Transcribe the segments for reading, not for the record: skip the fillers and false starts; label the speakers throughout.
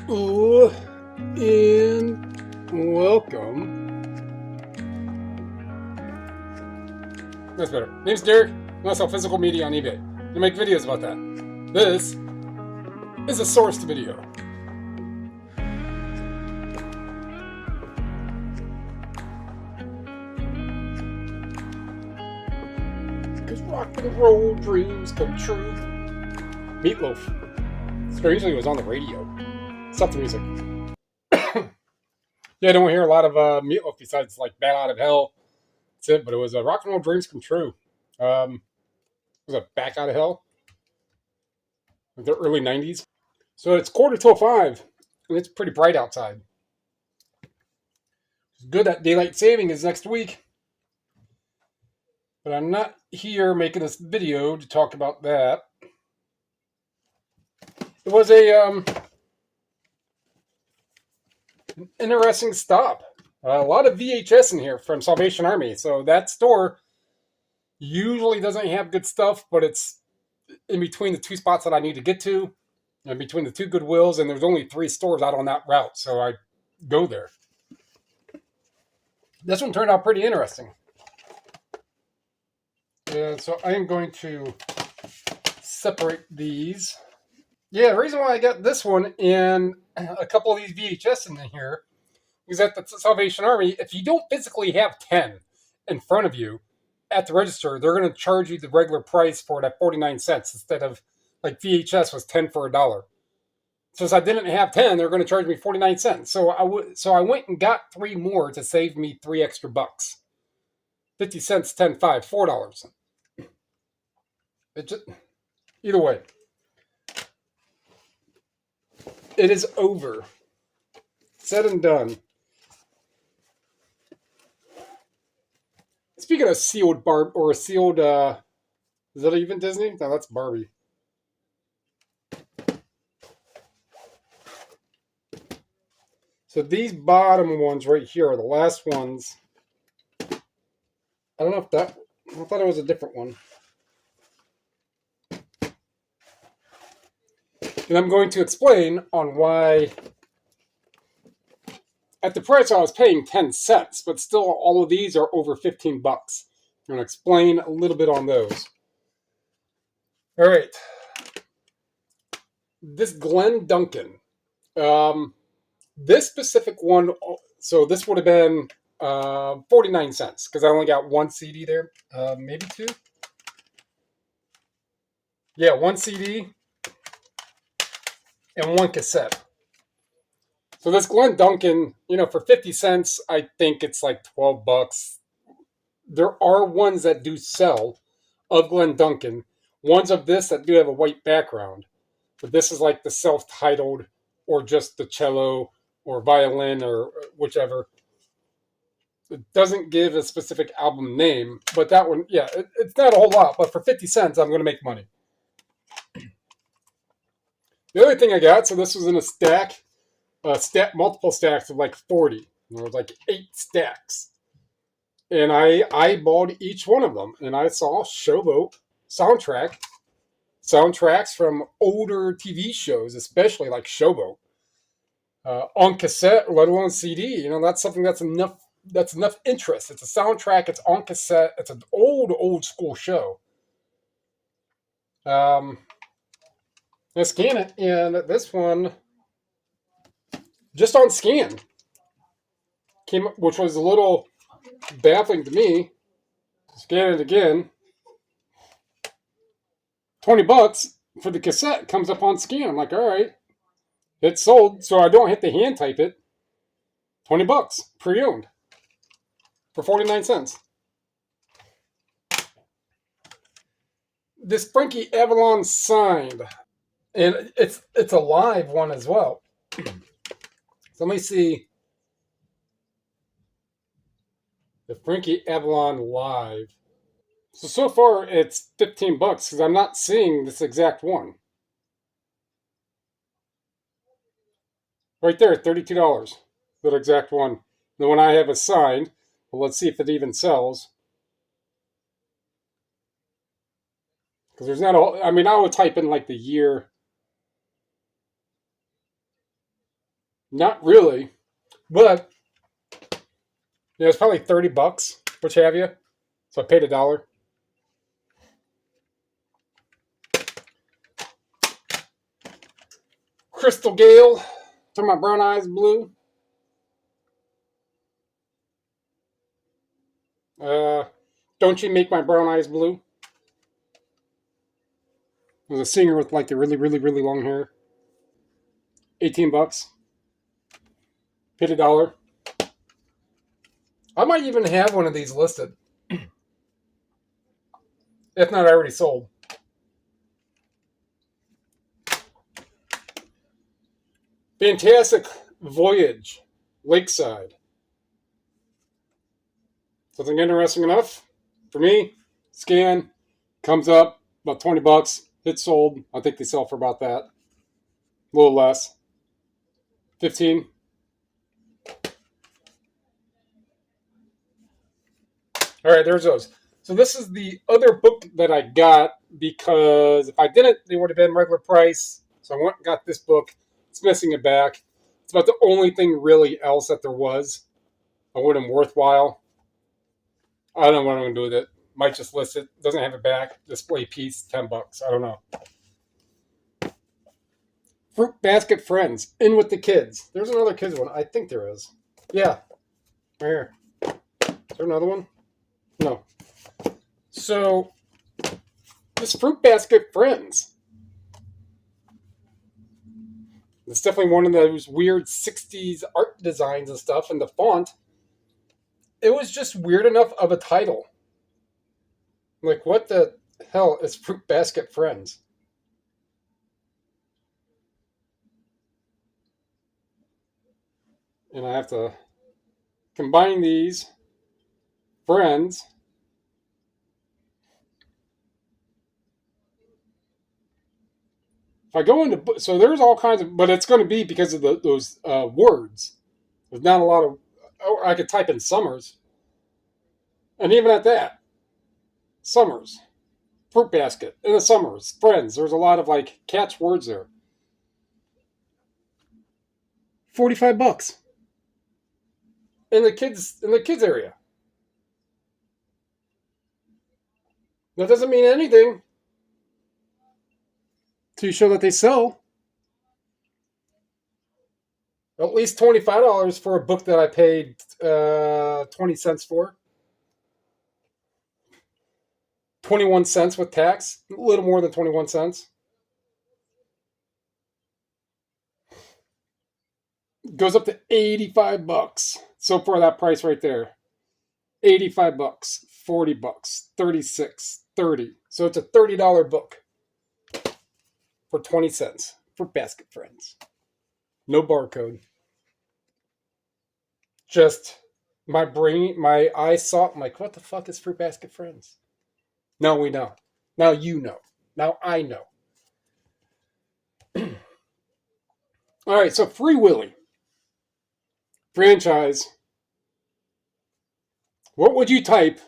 Speaker 1: Oh, and welcome. That's better. Name's Derek. I sell physical media on eBay. I make videos about that. This is a sourced video. Because rock and roll dreams come true. Meatloaf. Strangely, it was on the radio. Stop the music. Yeah, I don't hear a lot of Meatloaf besides like Bat Out of Hell. That's it, but it was rock and roll dreams come true. Was it Back Out of Hell? Like the early 90s. So it's quarter till 5, and it's pretty bright outside. It's good that daylight saving is next week, but I'm not here making this video to talk about that. It was an interesting stop. A lot of VHS in here from Salvation Army, so that store usually doesn't have good stuff, but it's in between the two spots that I need to get to, and between the two Goodwills, and there's only 3 stores out on that route, so I go there. This one turned out pretty interesting. And so I am going to separate these. Yeah, the reason why I got this one and a couple of these VHS in here is that the Salvation Army, if you don't physically have 10 in front of you at the register, they're going to charge you the regular price for it at 49 cents instead of like VHS was 10 for $1. Since I didn't have 10, they're going to charge me 49 cents. So I went and got 3 more to save me 3 extra bucks. 50 cents, 10, 5, $4. It just, either way, it is over. Said and done. Speaking of sealed Barb or sealed, is that even Disney? No, that's Barbie. So these bottom ones right here are the last ones. I don't know if that. I thought it was a different one. And I'm going to explain on why. At the price I was paying 10 cents, but still all of these are over 15 bucks. I'm going to explain a little bit on those. All right. This Glenn Duncan. This specific one, so this would have been 49 cents because I only got 1 CD there. Maybe 2. Yeah, 1 CD and 1 cassette. So this Glenn Duncan, for 50 cents, I think it's like 12 bucks. There are ones that do sell of Glenn Duncan. Ones of this that do have a white background. But this is like the self-titled or just the cello or violin or whichever. It doesn't give a specific album name, but that one, yeah, it's not a whole lot. But for 50 cents, I'm going to make money. The other thing I got, so this was in a stack, multiple stacks of like 40. There was like 8 stacks. And I eyeballed each one of them, and I saw Showboat soundtracks from older TV shows, especially like Showboat, on cassette, let alone CD. That's something that's enough interest. It's a soundtrack. It's on cassette. It's an old school show. I scan it, and this one just on scan came up, which was a little baffling to me. Scan it again. 20 bucks for the cassette comes up on scan. I'm like, all right, it's sold, so I don't have to hand type it. 20 bucks pre-owned for 49 cents. This Frankie Avalon signed, and it's a live one as well. So let me see the Frankie Avalon live. So far it's 15 bucks because I'm not seeing this exact one. Right there, $32. That exact one. The one I have is signed. Well, let's see if it even sells. Because there's not I would type in like the year. Not really, but yeah, it's probably $30, which have you. So I paid $1. Crystal Gale, turn my brown eyes blue. Don't you make my brown eyes blue? There's a singer with like the really, really, really long hair. $18. Paid $1. I might even have one of these listed. If not already sold. Fantastic Voyage, Lakeside. Something interesting enough for me. Scan, comes up about $20. Hits sold. I think they sell for about that. A little less. 15. All right, there's those. So this is the other book that I got because if I didn't, they would have been regular price. So I went and got this book. It's missing a back. It's about the only thing really else that there was. I wouldn't worthwhile. I don't know what I'm going to do with it. Might just list it. Doesn't have a back. Display piece, $10. I don't know. Fruit Basket Friends. In with the Kids. There's another kids one. I think there is. Yeah. Right here. Is there another one? No. So, this Fruit Basket Friends. It's definitely one of those weird 60s art designs and stuff. And the font, it was just weird enough of a title. Like, what the hell is Fruit Basket Friends? And I have to combine these friends. If I go into, so there's all kinds of, but it's going to be because of those words. There's not a lot of, I could type in Summers. And even at that, Summers, Fruit Basket, in the Summers, Friends. There's a lot of like catch words there. $45 in the kids area. That doesn't mean anything to show that they sell. At least $25 for a book that I paid 20 cents for. 21 cents with tax. A little more than 21 cents. Goes up to $85. So for that price right there. $85, $40, 36, 30. So it's a $30 book for 20 cents for Basket Friends. No barcode. Just my brain, my eyes saw it. I'm like, what the fuck is Fruit Basket Friends? Now we know. Now you know. Now I know. All right, so Free Willy franchise. What would you type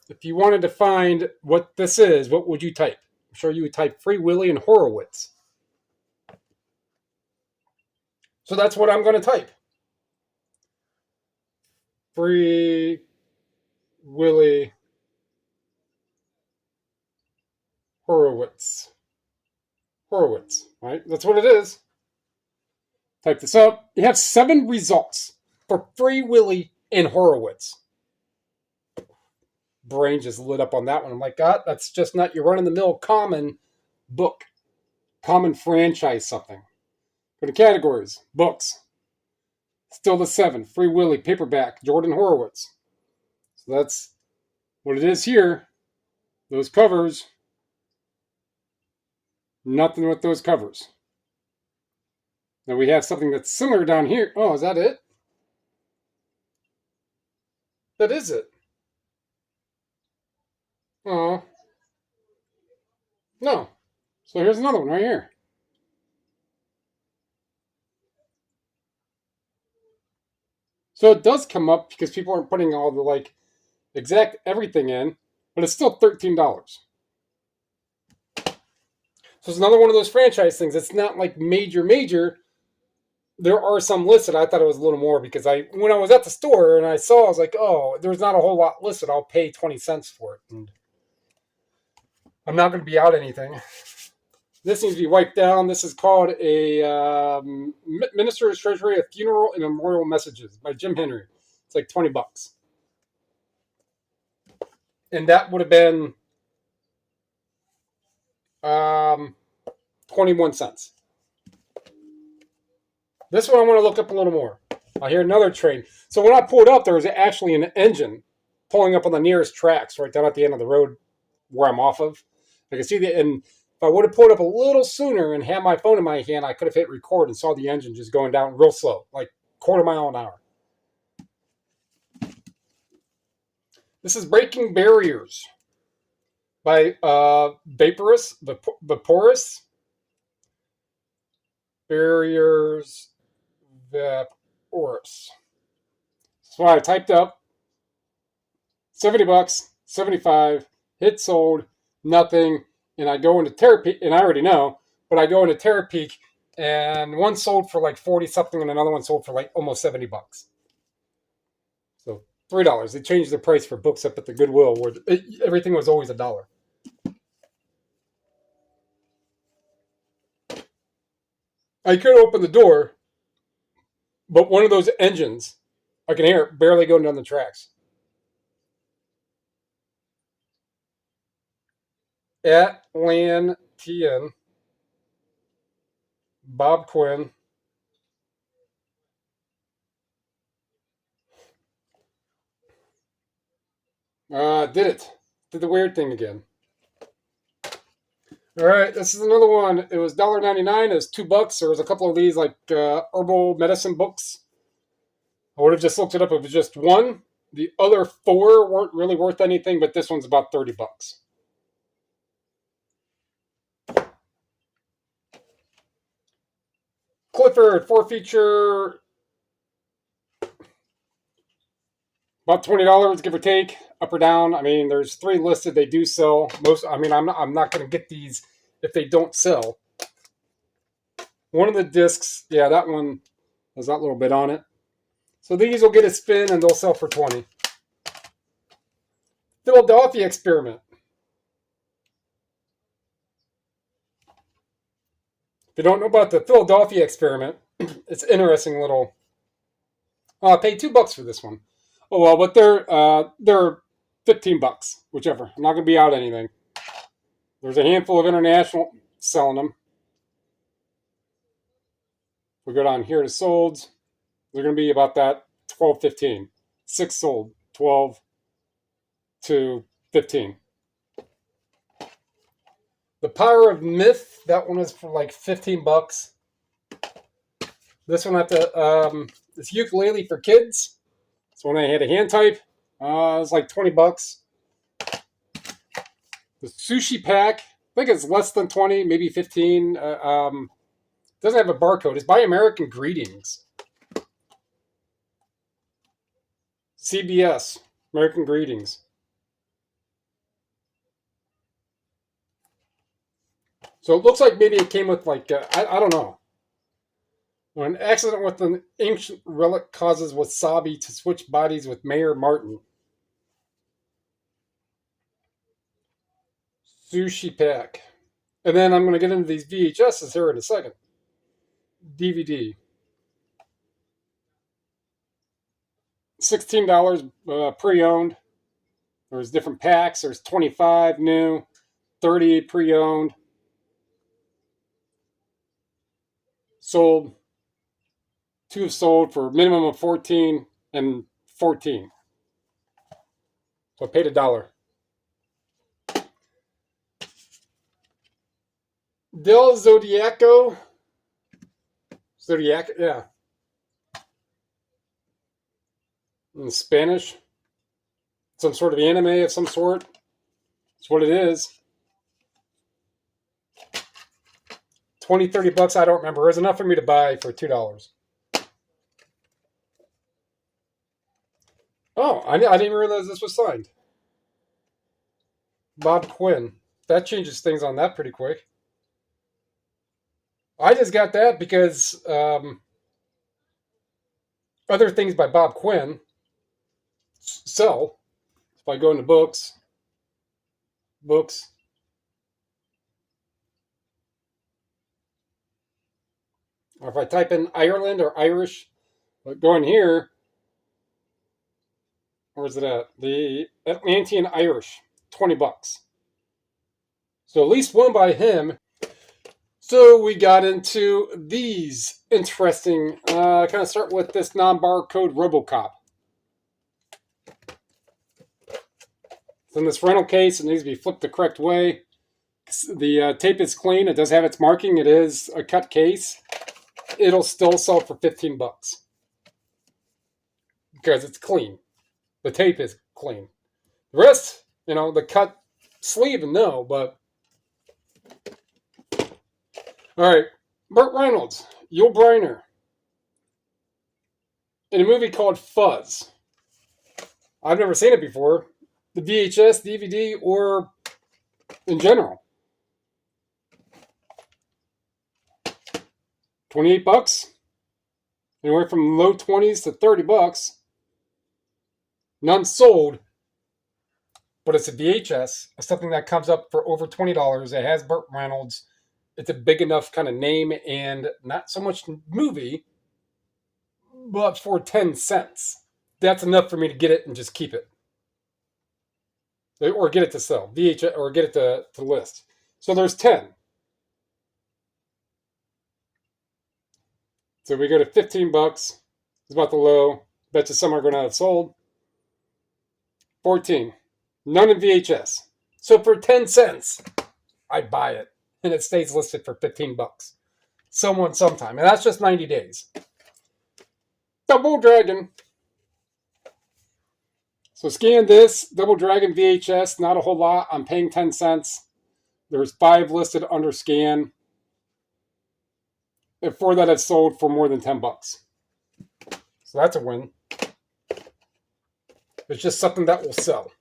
Speaker 1: if you wanted to find what this is? What would you type? I'm sure you would type Free Willy and Horowitz. So that's what I'm going to type. Free Willy Horowitz. Horowitz, right? That's what it is. Type this up. You have 7 results for Free Willy and Horowitz. Brain just lit up on that one. I'm like, God, that's just not your run-of-the-mill common book. Common franchise something. Go to categories. Books. Still the 7. Free Willy, paperback, Jordan Horowitz. So that's what it is here. Those covers. Nothing with those covers. Now we have something that's similar down here. Oh, is that it? That is it. Oh. No. So here's another one right here. So it does come up because people aren't putting all the like exact everything in, but it's still $13. So it's another one of those franchise things. It's not like major, there are some listed. I thought it was a little more because when I was at the store and I saw, I was like, oh, there's not a whole lot listed. I'll pay 20 cents for it. And I'm not going to be out anything. This needs to be wiped down. This is called a Minister's Treasury, a Funeral and Memorial Messages by Jim Henry. It's like $20. And that would have been 21 cents. This one I want to look up a little more. I hear another train. So when I pulled up, there was actually an engine pulling up on the nearest tracks right down at the end of the road where I'm off of. I can see that, and if I would have pulled up a little sooner and had my phone in my hand, I could have hit record and saw the engine just going down real slow, like quarter mile an hour. This is Breaking Barriers by Vaporous, Vaporous. Barriers, Vaporous. So I typed up $70, 75, hit sold, nothing, and I go into Terapeak, and I already know, but I go into Terapeak, and one sold for like 40 something, and another one sold for like almost $70. So $3. They changed the price for books up at the Goodwill, where everything was always $1. I could open the door, but one of those engines, I can hear it barely going down the tracks. Atlantean, Bob Quinn. Did it. Did the weird thing again. All right, this is another one. It was $1.99. It was $2. There was a couple of these like herbal medicine books. I would have just looked it up if it was just one. The other 4 weren't really worth anything, but this one's about $30. Clifford 4-feature, about $20, give or take, up or down. I mean, there's 3 listed. They do sell most. I mean, I'm not going to get these if they don't sell. One of the discs, yeah, that one has that little bit on it. So these will get a spin and they'll sell for 20. Philadelphia Experiment. If you don't know about the Philadelphia Experiment, it's interesting little. I paid $2 for this one. Oh well, but they're $15, whichever. I'm not gonna be out anything. There's a handful of international selling them. We go down here to solds. They're gonna be about that 12, 15. 6 sold, 12 to 15. The Power of Myth. That one is for like $15. This one at the this ukulele for kids. So when I had a hand type, it was like $20. The sushi pack, I think it's less than 20, maybe 15. Doesn't have a barcode. It's by American Greetings. CBS, American Greetings. So it looks like maybe it came with like, I don't know. When an accident with an ancient relic causes Wasabi to switch bodies with Mayor Martin. Sushi pack. And then I'm going to get into these VHSs here in a second. DVD. $16 pre-owned. There's different packs. There's 25 new, 30 pre-owned. Sold. 2 have sold for a minimum of 14 and 14. So I paid $1. Del Zodiaco. Zodiac, yeah. In Spanish. Some sort of anime of some sort. That's what it is. 20, $30, I don't remember. It was enough for me to buy for $2. Oh, I didn't realize this was signed. Bob Quinn. That changes things on that pretty quick. I just got that because other things by Bob Quinn sell. If I go into books, or if I type in Ireland or Irish, but go in here, where's it at? The Atlantean Irish, $20. So at least one by him. So we got into these interesting, kind of start with this non-barcode Robocop. It's in this rental case. It needs to be flipped the correct way. The tape is clean. It does have its marking. It is a cut case. It'll still sell for $15 because it's clean. The tape is clean. The rest, the cut sleeve, no, but all right. Burt Reynolds, Yul Brynner, in a movie called Fuzz. I've never seen it before. The VHS, DVD, or in general. $28. Anywhere from low 20s to $30. None sold. But it's a VHS. It's something that comes up for over $20. It has Burt Reynolds. It's a big enough kind of name and not so much movie, but for 10 cents. That's enough for me to get it and just keep it. Or get it to sell. VHS, or get it to list. So there's 10. So we go to $15. It's about the low. Bet you some are going to have sold. 14. None in VHS. So for 10 cents, I buy it. And it stays listed for $15. Sometime. And that's just 90 days. Double Dragon. So scan this. Double Dragon VHS. Not a whole lot. I'm paying 10 cents. There's 5 listed under scan. And 4 that have sold for more than $10. So that's a win. It's just something that will sell.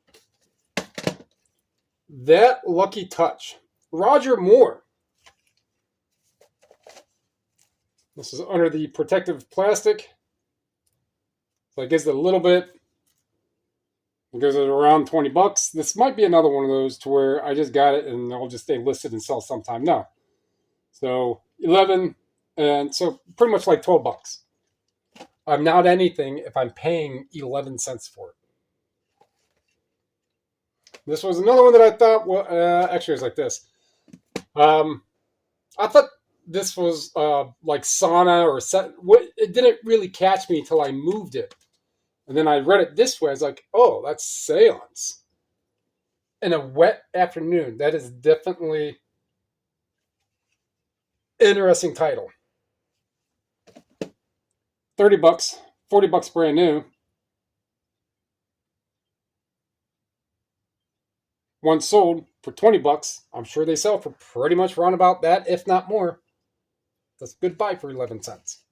Speaker 1: That Lucky Touch. Roger Moore. This is under the protective plastic. So it gives it a little bit. It goes at around $20. This might be another one of those to where I just got it and I'll just stay listed and sell sometime. No. So 11, and so pretty much like $12. I'm not anything if I'm paying 11 cents for it. This was another one that I thought, well, actually it was like this. I thought this was like sauna or set. It didn't really catch me until I moved it. And then I read it this way. I was like, oh, that's seance. In a wet afternoon. That is definitely interesting title. $30, $40 brand new. One sold for $20. I'm sure they sell for pretty much around about that, if not more. That's a good buy for 11 cents.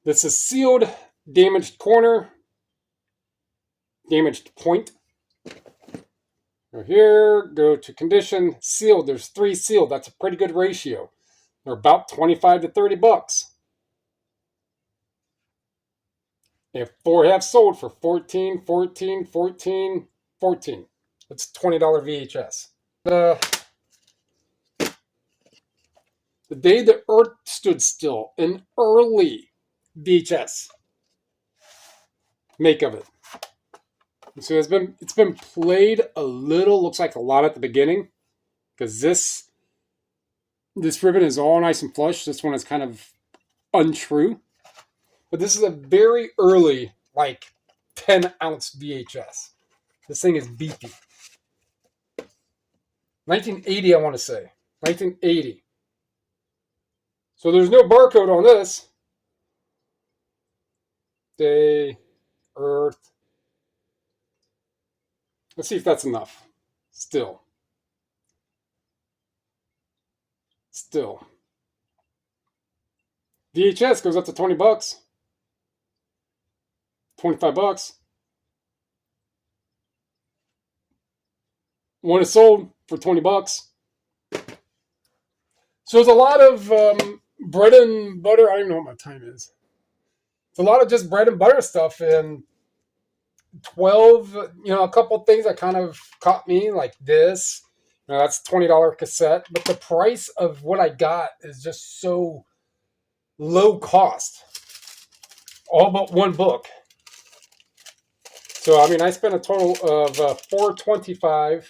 Speaker 1: This is sealed, damaged corner, damaged point. Go here, go to condition, sealed. There's 3 sealed. That's a pretty good ratio. They're about $25 to $30. And 4 have sold for $14, $14, $14, $14. That's $20 VHS. The Day the Earth Stood Still, an early VHS make of it. So it's been played a little, looks like a lot at the beginning, because this ribbon is all nice and flush. This one is kind of untrue. But this is a very early, like 10-ounce VHS. This thing is beefy. 1980, I want to say. 1980. So there's no barcode on this. Day, Earth. Let's see if that's enough. Still. VHS goes up to $20. $25. One is sold for $20. So there's a lot of bread and butter. I don't even know what my time is. It's a lot of just bread and butter stuff, and 12, a couple things that kind of caught me, like this. That's $20 cassette, but the price of what I got is just so low cost. All but one book. So, I mean, I spent a total of $425,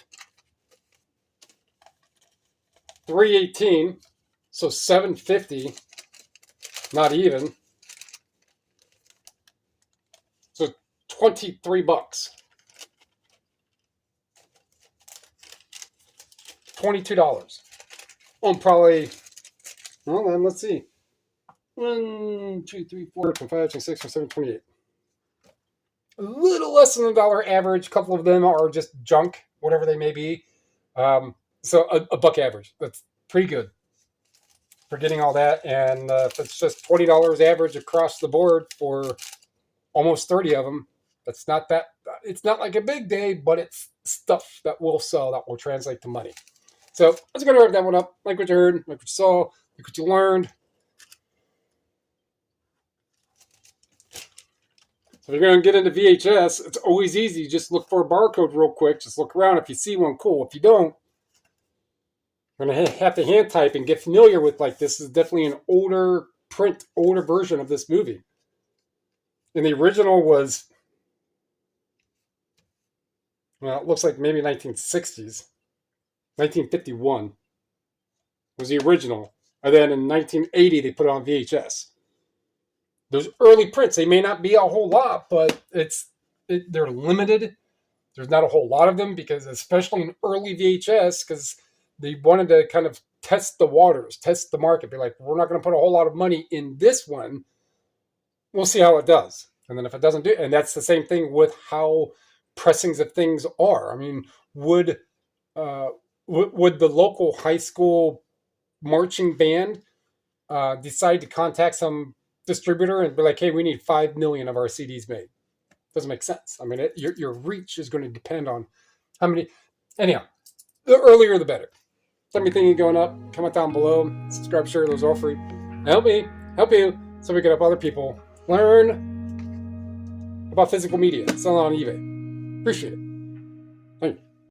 Speaker 1: $318, so $750, not even. So $23, $22 on probably. Well, then let's see. 1, 2, 3, 4, 5, 6, 7, 28. A little less than $1 average. A couple of them are just junk, whatever they may be. So a buck average. That's pretty good for getting all that. And if it's just $20 average across the board for almost 30 of them, that's not that. It's not like a big day, but it's stuff that will sell, that will translate to money. So I was going to wrap that one up. Like what you heard, like what you saw, like what you learned. So if you're going to get into VHS, it's always easy. Just look for a barcode real quick. Just look around. If you see one, cool. If you don't, you're going to have to hand type and get familiar with, like, this is definitely an older print, older version of this movie. And the original was, well, it looks like maybe 1960s. 1951 was the original. And then in 1980, they put it on VHS. Those early prints, they may not be a whole lot, but they're limited. There's not a whole lot of them, because especially in early VHS, because they wanted to kind of test the waters, test the market. Be like, we're not going to put a whole lot of money in this one. We'll see how it does. And then if it doesn't do, and that's the same thing with how pressings of things are. I mean, would the local high school marching band decide to contact some distributor and be like, hey, we need 5 million of our CDs made? Doesn't make sense. I mean, your reach is going to depend on how many. Anyhow, the earlier the better. Let me think you going up. Comment down below. Subscribe, share, those are all free. Help me, help you, so we can help other people learn about physical media, selling on eBay. Appreciate it.